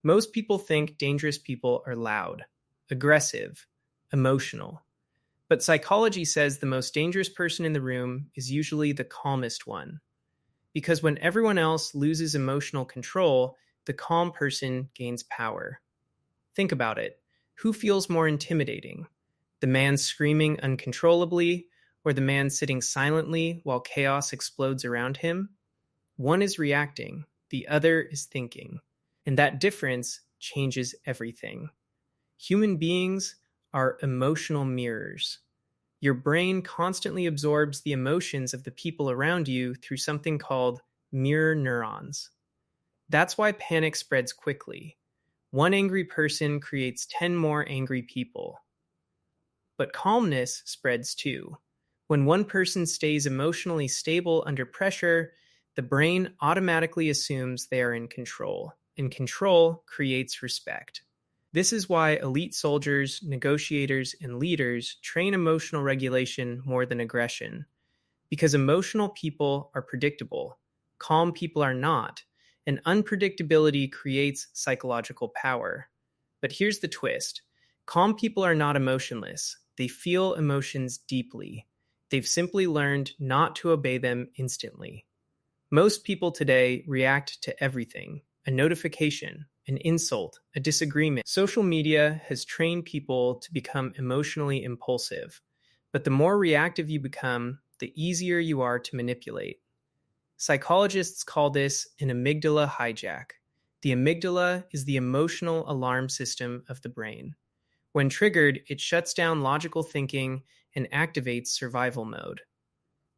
Most people think dangerous people are loud, aggressive, emotional. But psychology says the most dangerous person in the room is usually the calmest one. Because when everyone else loses emotional control, the calm person gains power. Think about it. Who feels more intimidating? The man screaming uncontrollably, or the man sitting silently while chaos explodes around him? One is reacting, the other is thinking. And that difference changes everything. Human beings are emotional mirrors. Your brain constantly absorbs the emotions of the people around you through something called mirror neurons. That's why panic spreads quickly. One angry person creates 10 more angry people. But calmness spreads too. When one person stays emotionally stable under pressure, the brain automatically assumes they are in control, and control creates respect. This is why elite soldiers, negotiators, and leaders train emotional regulation more than aggression. Because emotional people are predictable, calm people are not, and unpredictability creates psychological power. But here's the twist: calm people are not emotionless, they feel emotions deeply. They've simply learned not to obey them instantly. Most people today react to everything: a notification, an insult, a disagreement. Social media has trained people to become emotionally impulsive, but the more reactive you become, the easier you are to manipulate. Psychologists call this an amygdala hijack. The amygdala is the emotional alarm system of the brain. When triggered, it shuts down logical thinking and activates survival mode.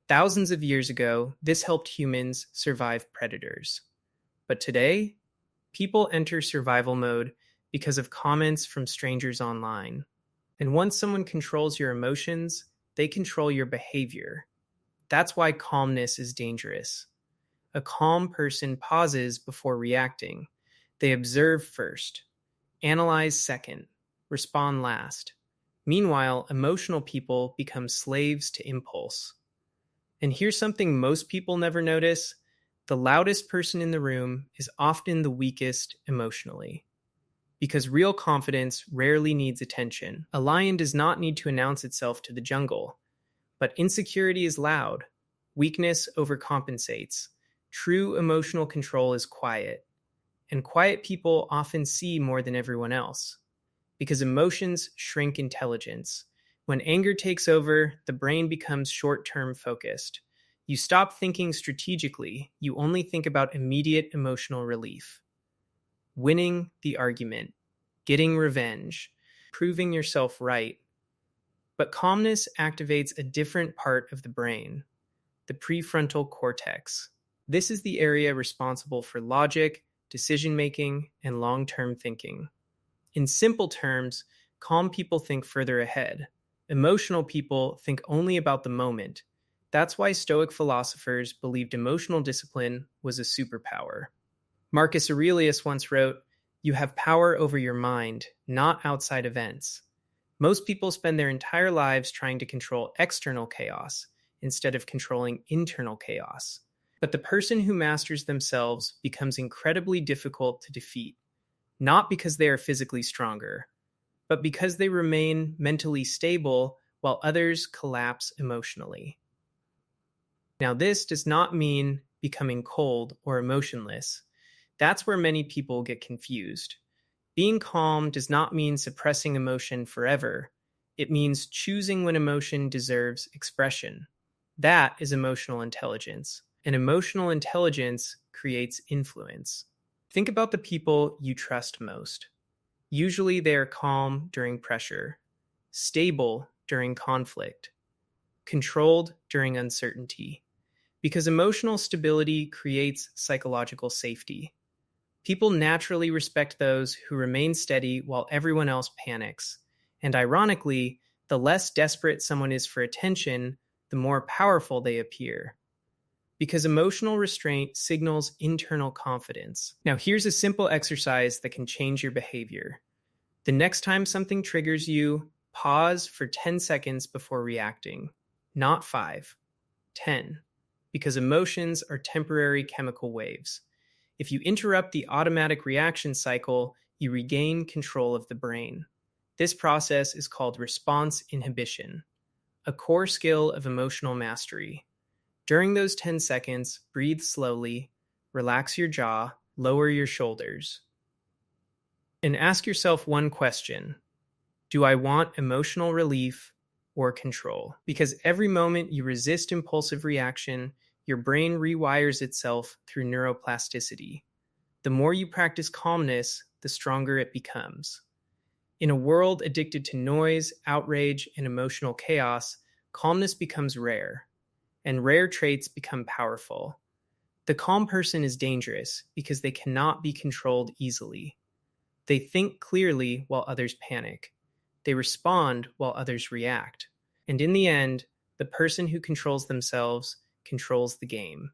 Thousands of years ago, this helped humans survive predators. But today, people enter survival mode because of comments from strangers online. And once someone controls your emotions, they control your behavior. That's why calmness is dangerous. A calm person pauses before reacting. They observe first, analyze second, respond last. Meanwhile, emotional people become slaves to impulse. And here's something most people never notice: the loudest person in the room is often the weakest emotionally. Because real confidence rarely needs attention. A lion does not need to announce itself to the jungle. But insecurity is loud. Weakness overcompensates. True emotional control is quiet. And quiet people often see more than everyone else. Because emotions shrink intelligence. When anger takes over, the brain becomes short-term focused. You stop thinking strategically, you only think about immediate emotional relief. Winning the argument, getting revenge, proving yourself right. But calmness activates a different part of the brain, the prefrontal cortex. This is the area responsible for logic, decision-making, and long-term thinking. In simple terms, calm people think further ahead. Emotional people think only about the moment. That's why Stoic philosophers believed emotional discipline was a superpower. Marcus Aurelius once wrote, "You have power over your mind, not outside events." Most people spend their entire lives trying to control external chaos instead of controlling internal chaos. But the person who masters themselves becomes incredibly difficult to defeat, not because they are physically stronger, but because they remain mentally stable while others collapse emotionally. Now, this does not mean becoming cold or emotionless. That's where many people get confused. Being calm does not mean suppressing emotion forever. It means choosing when emotion deserves expression. That is emotional intelligence. And emotional intelligence creates influence. Think about the people you trust most. Usually they are calm during pressure, stable during conflict, controlled during uncertainty. Because emotional stability creates psychological safety. People naturally respect those who remain steady while everyone else panics. And ironically, the less desperate someone is for attention, the more powerful they appear. Because emotional restraint signals internal confidence. Now, here's a simple exercise that can change your behavior. The next time something triggers you, pause for 10 seconds before reacting. Not 5, 10. Because emotions are temporary chemical waves. If you interrupt the automatic reaction cycle, you regain control of the brain. This process is called response inhibition, a core skill of emotional mastery. During those 10 seconds, breathe slowly, relax your jaw, lower your shoulders, and ask yourself one question. Do I want emotional relief or control? Because every moment you resist impulsive reaction, your brain rewires itself through neuroplasticity. The more you practice calmness, the stronger it becomes. In a world addicted to noise, outrage, and emotional chaos, calmness becomes rare, and rare traits become powerful. The calm person is dangerous because they cannot be controlled easily. They think clearly while others panic. They respond while others react. And in the end, the person who controls themselves controls the game.